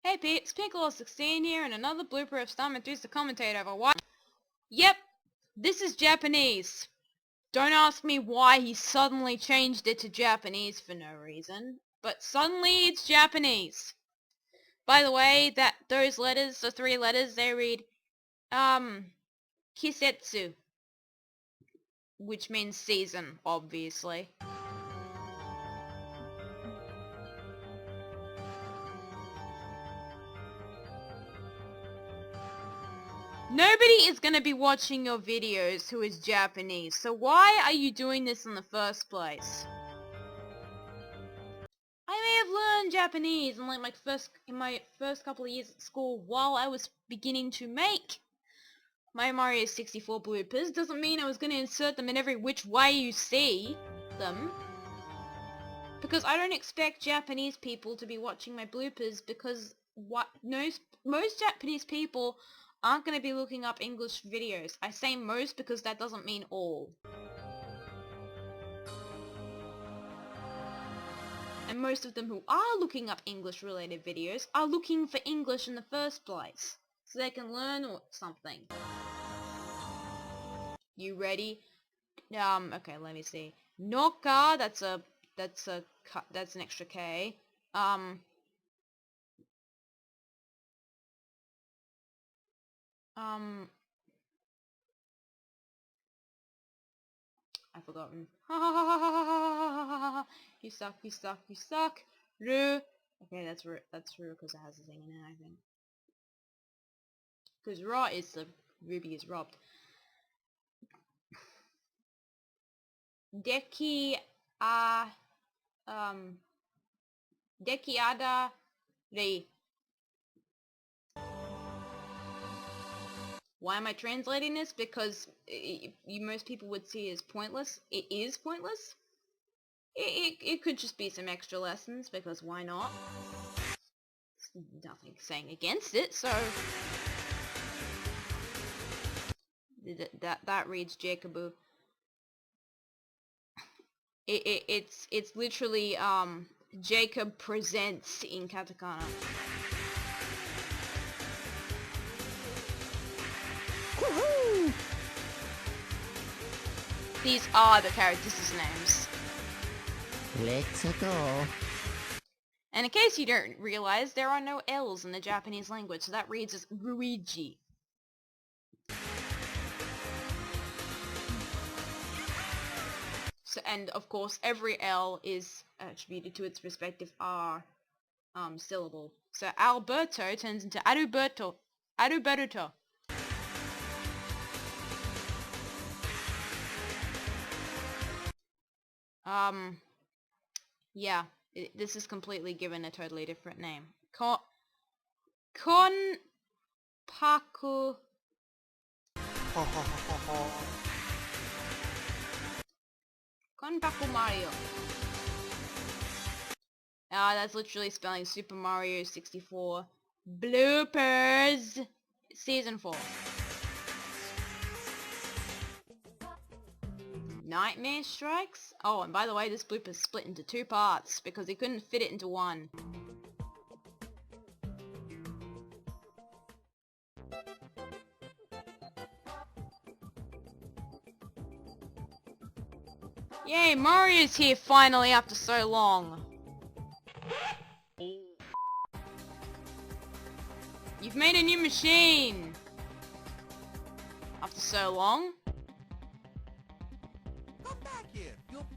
Hey peeps, Pinkolol16 here, and another blooper of Starman3's to commentate over what? Yep, this is Japanese. Don't ask me why he suddenly changed it to Japanese for no reason, but suddenly it's Japanese. By the way, those letters, the 3 letters, they read, Kisetsu, which means season, obviously. Nobody is going to be watching your videos who is Japanese, so why are you doing this in the first place? I may have learned Japanese in my first couple of years at school while I was beginning to make my Mario 64 bloopers. Doesn't mean I was going to insert them in every which way you see them. Because I don't expect Japanese people to be watching my bloopers because most Japanese people aren't going to be looking up English videos. I say most because that doesn't mean all. And most of them who are looking up English related videos are looking for English in the first place. So they can learn or something. You ready? Okay, let me see. Noka, that's an extra K. I've forgotten. You suck, you suck, you suck. Ru. Okay, that's Ru because it has a thing in it, I think. Because Ra is the ruby is robbed. Deki Dekiada Re. Why am I translating this? Because most people would see it as pointless. It is pointless. It could just be some extra lessons, because why not? There's nothing saying against it, so... That reads Jacobu. It's literally, Jacob presents in katakana. Woohoo! These are the characters' names. Let's go. And in case you don't realize, there are no L's in the Japanese language, so that reads as Ruiji. So, and of course, every L is attributed to its respective R syllable. So Alberto turns into Aruberto. Aruberto. Yeah, this is completely given a totally different name. Konpaku. Konpaku Mario. That's literally spelling Super Mario 64 Bloopers Season 4. Nightmare Strikes? Oh, and by the way, this blooper's split into 2 parts because he couldn't fit it into one. Yay, Mario's here finally after so long. You've made a new machine! After so long? Come back here. You'll be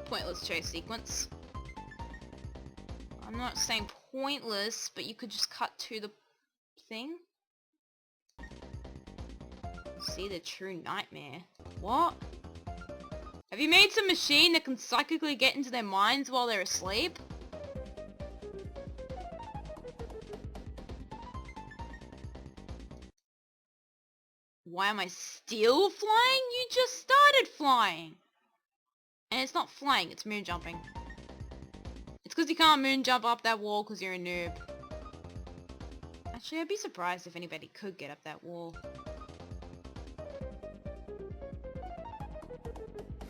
Pointless chase sequence. I'm not saying pointless, but you could just cut to the thing. See the true nightmare. What? Have you made some machine that can psychically get into their minds while they're asleep? Why am I still flying? You just started flying! And it's not flying, it's moon jumping. It's because you can't moon jump up that wall because you're a noob. Actually, I'd be surprised if anybody could get up that wall.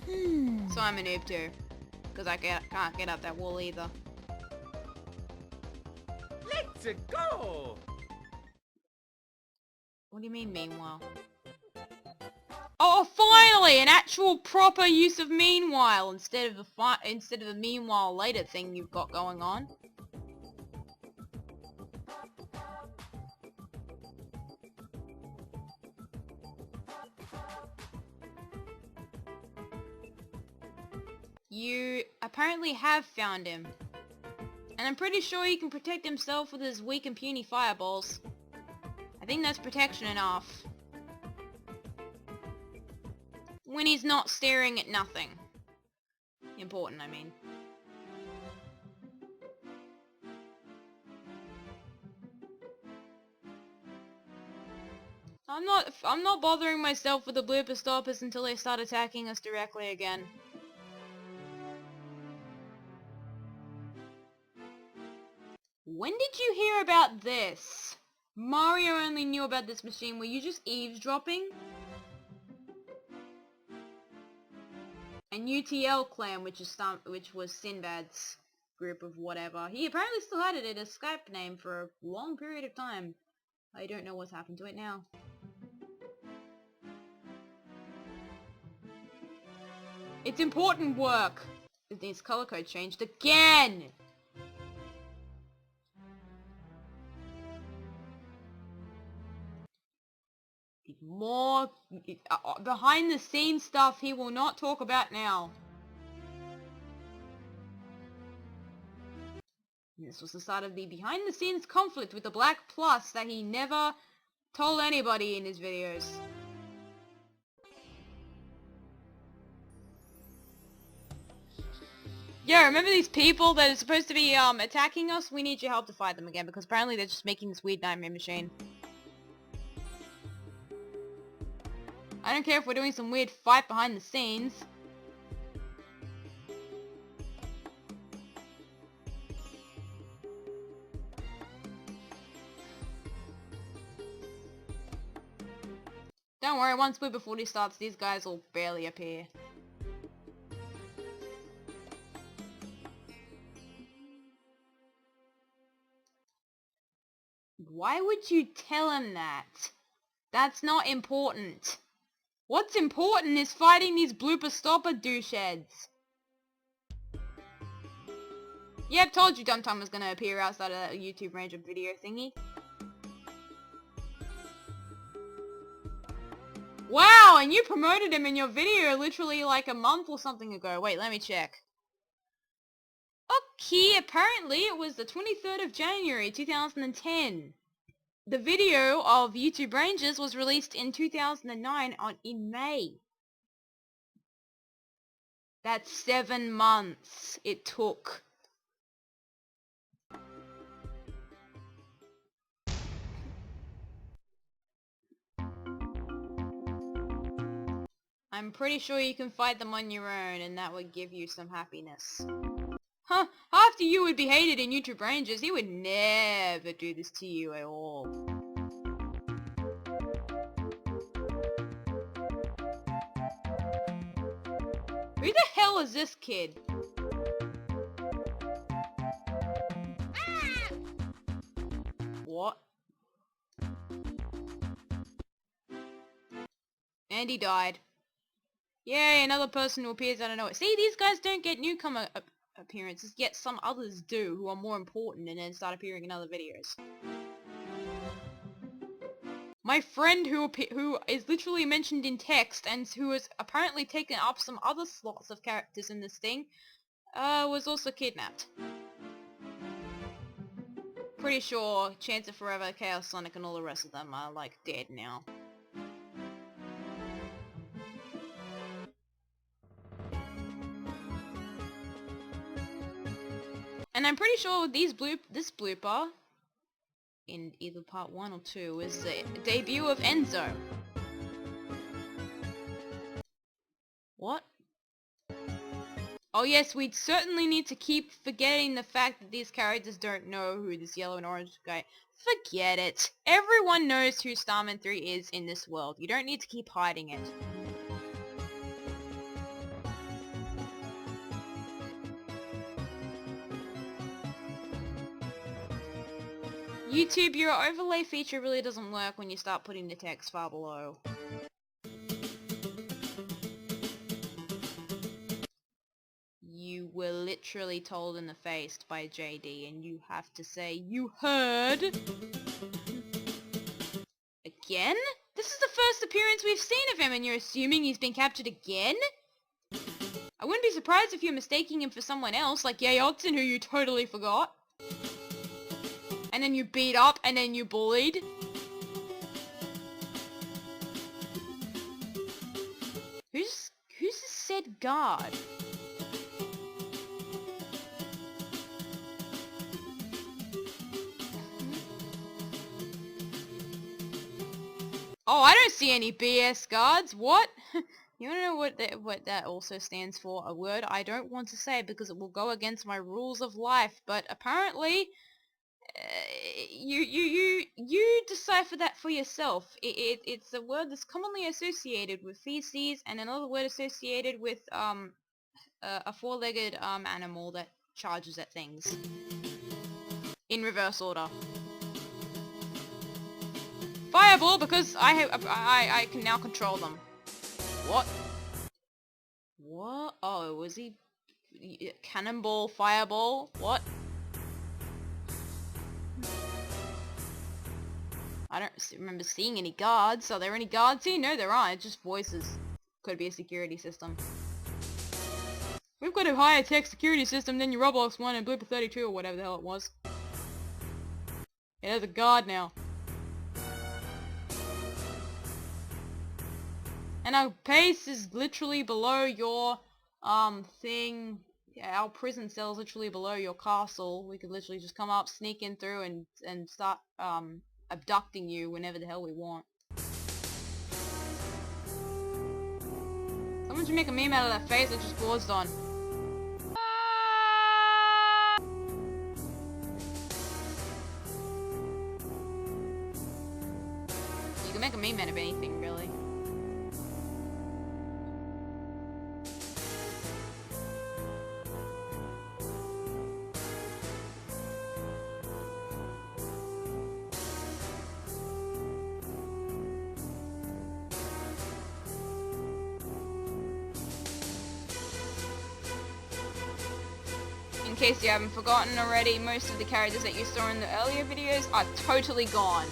So I'm a noob too. Because I can't get up that wall either. Let's go! What do you mean, meanwhile? Oh, finally! An actual proper use of meanwhile instead of the meanwhile later thing you've got going on. You apparently have found him. And I'm pretty sure he can protect himself with his weak and puny fireballs. I think that's protection enough. When he's not staring at nothing. Important, I mean. I'm not bothering myself with the blooper stoppers until they start attacking us directly again. When did you hear about this? Mario only knew about this machine. Were you just eavesdropping? And UTL clan, which was Sinbad's group of whatever. He apparently still had it as a Skype name for a long period of time. I don't know what's happened to it now. It's important work. It needs color code changed again. More behind the scenes stuff he will not talk about now. This was the start of the behind the scenes conflict with the Black Plus that he never told anybody in his videos. Yeah, remember these people that are supposed to be attacking us? We need your help to fight them again because apparently they're just making this weird nightmare machine. I don't care if we're doing some weird fight behind the scenes. Don't worry, once Blooper 40 starts, these guys will barely appear. Why would you tell him that? That's not important. What's important is fighting these blooper stopper doucheheads. Yep, told you Dumtum was gonna appear outside of that YouTube Ranger video thingy. Wow, and you promoted him in your video literally like a month or something ago. Wait, let me check. Okay, apparently it was the 23rd of January 2010. The video of YouTube Rangers was released in 2009 in May. That's 7 months it took. I'm pretty sure you can fight them on your own and that would give you some happiness. Huh, after you would be hated in YouTube Rangers, he would never do this to you at all. Who the hell is this kid? What? And he died. Yay, another person who appears out of nowhere. See, these guys don't get newcomer appearances, yet some others do, who are more important and then start appearing in other videos. My friend who is literally mentioned in text and who has apparently taken up some other slots of characters in this thing, was also kidnapped. Pretty sure Chance of Forever, Chaos Sonic and all the rest of them are like dead now. And I'm pretty sure this blooper, in either part 1 or 2, is the debut of Enzo. What? Oh yes, we'd certainly need to keep forgetting the fact that these characters don't know who this yellow and orange guy... Forget it. Everyone knows who Starman3 is in this world. You don't need to keep hiding it. YouTube, your overlay feature really doesn't work when you start putting the text far below. You were literally told in the face by JD, and you have to say, you heard? Again? This is the first appearance we've seen of him, and you're assuming he's been captured again? I wouldn't be surprised if you're mistaking him for someone else, like Yay Odson, who you totally forgot. And then you beat up, and then you bullied. Who's this said guard? Oh, I don't see any BS guards. What? You wanna know what that also stands for? A word I don't want to say because it will go against my rules of life, but apparently you decipher that for yourself. It's a word that's commonly associated with feces, and another word associated with a four-legged animal that charges at things in reverse order. Fireball, because I can now control them. What? What? Oh, was he cannonball, fireball? What? I don't remember seeing any guards. Are there any guards here? No, there aren't. It's just voices. Could be a security system. We've got a higher tech security system than your Roblox one and Blooper 32 or whatever the hell it was. Yeah, there's a guard now. And our base is literally below your thing. Yeah, our prison cell is literally below your castle. We could literally just come up, sneak in through, and start abducting you whenever the hell we want. Someone should make a meme out of that face I just paused on. You can make a meme out of anything, really. In case you haven't forgotten already, most of the characters that you saw in the earlier videos are totally gone.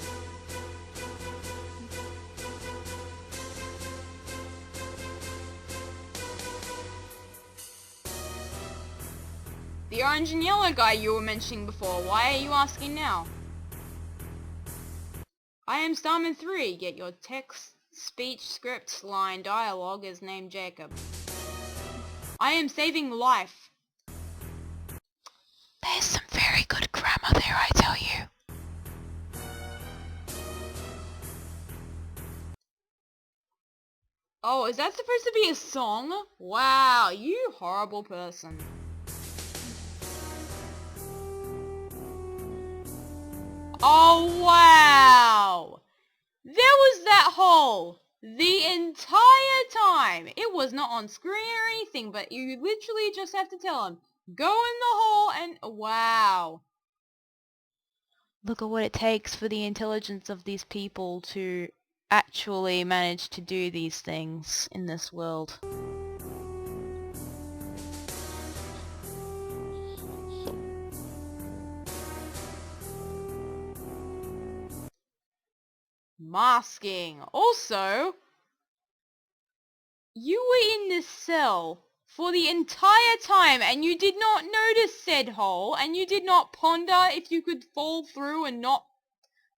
The orange and yellow guy you were mentioning before, why are you asking now? I am Starman3, yet your text, speech, script, line, dialogue is named Jacob. I am saving life. There's some very good grammar there, I tell you. Oh, is that supposed to be a song? Wow, you horrible person. Oh, wow! There was that hole the entire time. It was not on screen or anything, but you literally just have to tell him, go in the hole and... Wow. Look at what it takes for the intelligence of these people to actually manage to do these things in this world. Masking. Also, you were in this cell for the entire time and you did not notice said hole, and you did not ponder if you could fall through and not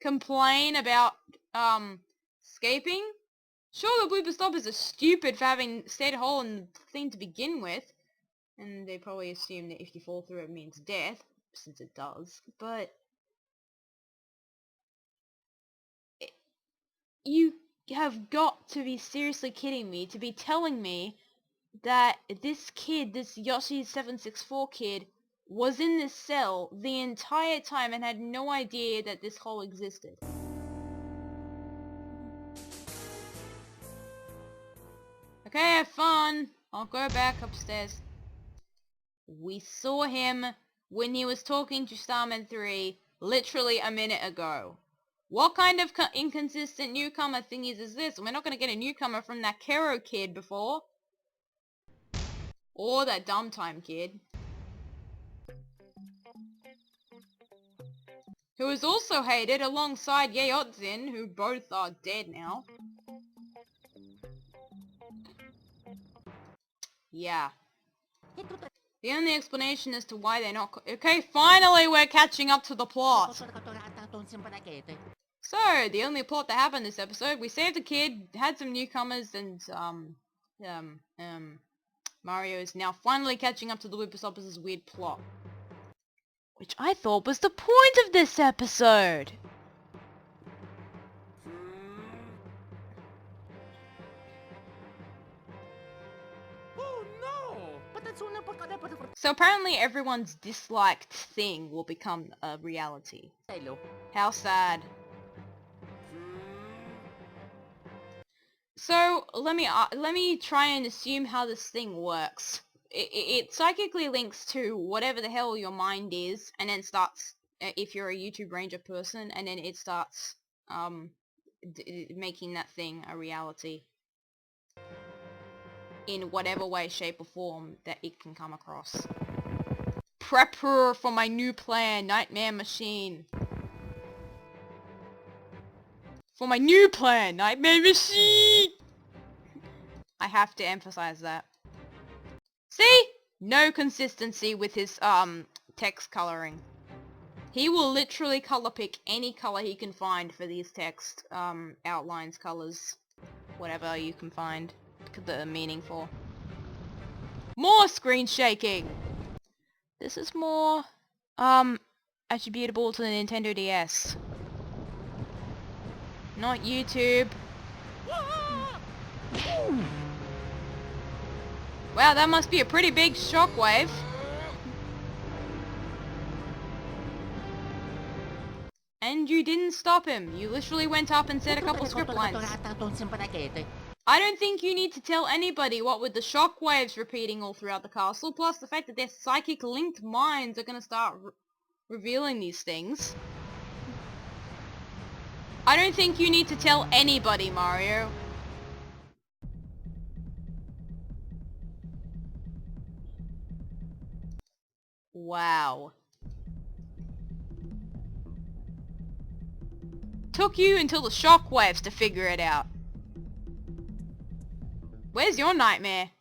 complain about escaping. Sure, the blooper stoppers are stupid for having said hole in the thing to begin with, and they probably assume that if you fall through it means death, since it does, but you have got to be seriously kidding me to be telling me that this kid, this Yoshi764 kid, was in this cell the entire time and had no idea that this hole existed. Okay, have fun. I'll go back upstairs. We saw him when he was talking to Starman3 literally a minute ago. What kind of inconsistent newcomer thingies is this? We're not going to get a newcomer from that Kero kid before. Or that dumb time kid. Who is also hated alongside Yeotzin, who both are dead now. Yeah. The only explanation as to why they're not... Okay, finally we're catching up to the plot! So, the only plot that happened this episode, we saved a kid, had some newcomers, and, Mario is now finally catching up to the Blooper weird plot. Which I thought was the point of this episode! Oh no! So apparently everyone's disliked thing will become a reality. How sad. So let me try and assume how this thing works. It psychically links to whatever the hell your mind is, and then starts, if you're a YouTube Ranger person, and then it starts making that thing a reality in whatever way, shape or form that it can come across. Prep her for my new plan, Nightmare Machine. For my new plan, Nightmare Machine! I have to emphasize that. See? No consistency with his, text coloring. He will literally color pick any color he can find for these text, outlines, colors, whatever you can find the meaning for. More screen shaking! This is more, attributable to the Nintendo DS. Not YouTube. Wow, that must be a pretty big shockwave. And you didn't stop him. You literally went up and said a couple script lines. I don't think you need to tell anybody what with the shockwaves repeating all throughout the castle, plus the fact that their psychic linked minds are gonna start revealing these things. I don't think you need to tell anybody, Mario. Wow. Took you until the shockwaves to figure it out. Where's your nightmare?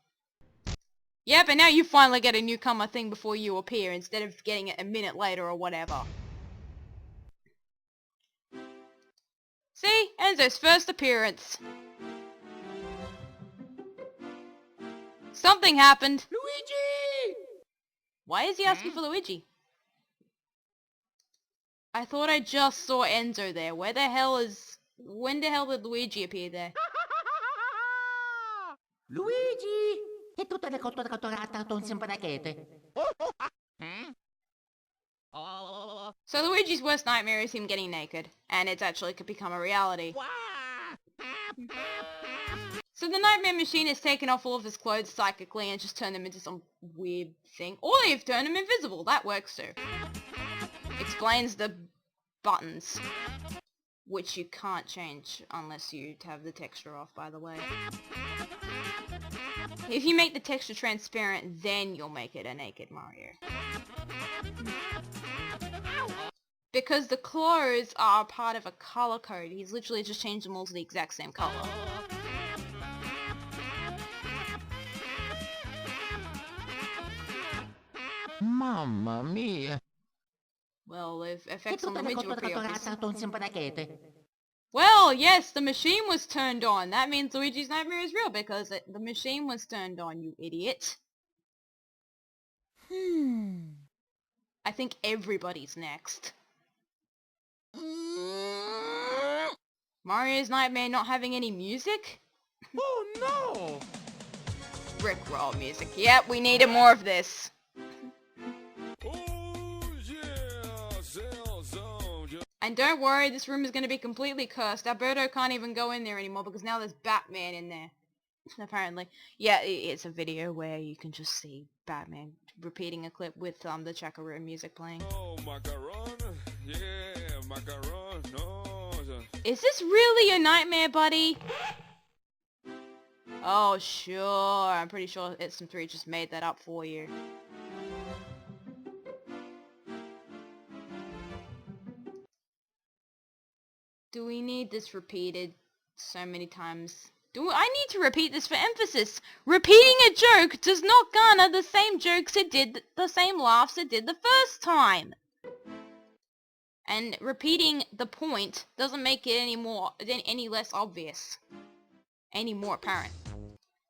Yeah, but now you finally get a newcomer thing before you appear instead of getting it a minute later or whatever. See? Enzo's first appearance. Something happened. Luigi! Why is he asking for Luigi? I thought I just saw Enzo there. Where the hell is... When the hell did Luigi appear there? Luigi! So Luigi's worst nightmare is him getting naked, and it's actually could become a reality. So the Nightmare Machine has taken off all of his clothes psychically and just turned them into some weird thing. Or they've turned him invisible, that works too. Explains the buttons, which you can't change unless you have the texture off, by the way. If you make the texture transparent, then you'll make it a naked Mario. Because the clothes are part of a color code, he's literally just changed them all to the exact same color. Mamma mia! Well, the effects on the midget were pretty obvious. Well, yes, the machine was turned on. That means Luigi's nightmare is real because the machine was turned on, you idiot. I think everybody's next. Mario's nightmare not having any music? Oh no! Rickroll music. Yep, we needed more of this. And don't worry, this room is going to be completely cursed. Alberto can't even go in there anymore because now there's Batman in there. Apparently. Yeah, it's a video where you can just see Batman repeating a clip with the Chakaroo music playing. Oh, macaron. Yeah, macarons. Is this really your nightmare, buddy? Oh, sure. I'm pretty sure SM3 just made that up for you. Do we need this repeated so many times? I need to repeat this for emphasis. Repeating a joke does not garner the same jokes it did, the same laughs it did the first time. And repeating the point doesn't make it any less obvious. Any more apparent.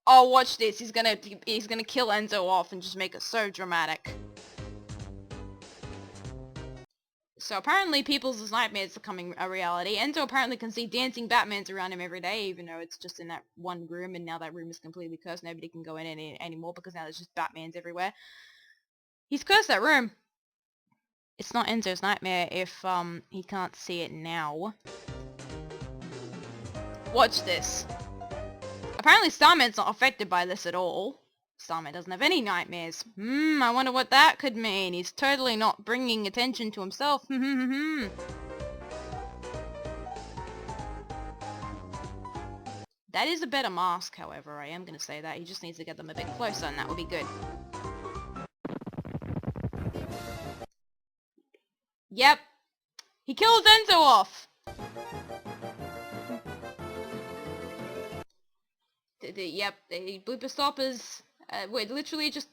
Oh, watch this. He's gonna kill Enzo off and just make it so dramatic. So apparently people's nightmares are becoming a reality. Enzo apparently can see dancing Batmans around him every day, even though it's just in that one room, and now that room is completely cursed. Nobody can go in anymore because now there's just Batmans everywhere. He's cursed that room. It's not Enzo's nightmare if he can't see it now. Watch this. Apparently Starman's not affected by this at all. Starman doesn't have any nightmares. I wonder what that could mean. He's totally not bringing attention to himself. That is a better mask, however. I am going to say that. He just needs to get them a bit closer, and that would be good. Yep. He kills Enzo off. Yep, the Blooper stoppers would literally just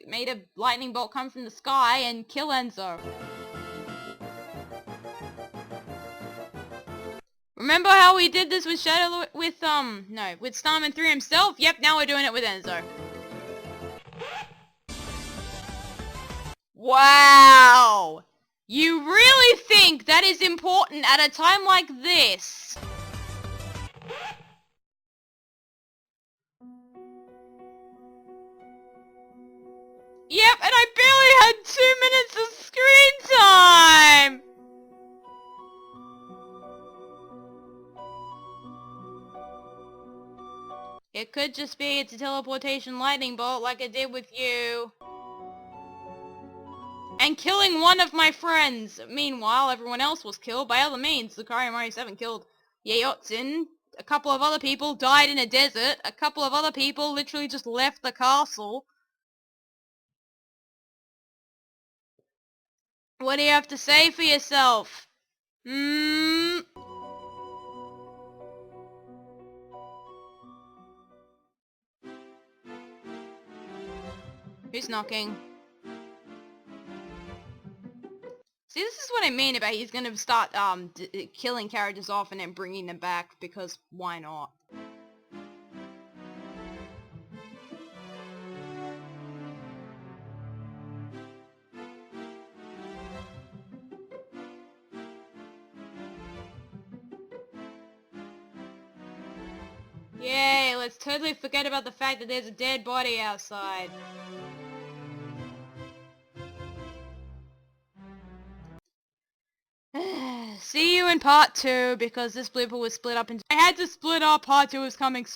made a lightning bolt come from the sky and kill Enzo. Remember how we did this with with Starman3 himself? Yep, now we're doing it with Enzo. Wow! You really think that is important at a time like this? Yep, and I barely had 2 minutes of screen time! It could just be it's a teleportation lightning bolt like it did with you. And killing one of my friends. Meanwhile, everyone else was killed by other means. Lucario Mario 7 killed Yeyotsin. A couple of other people died in a desert. A couple of other people literally just left the castle. What do you have to say for yourself? Who's knocking? See, this is what I mean about he's gonna start killing characters off and then bringing them back, because why not? Yay, let's totally forget about the fact that there's a dead body outside. See you in part 2, because this blooper was split up into— I had to split up, part 2 is coming soon.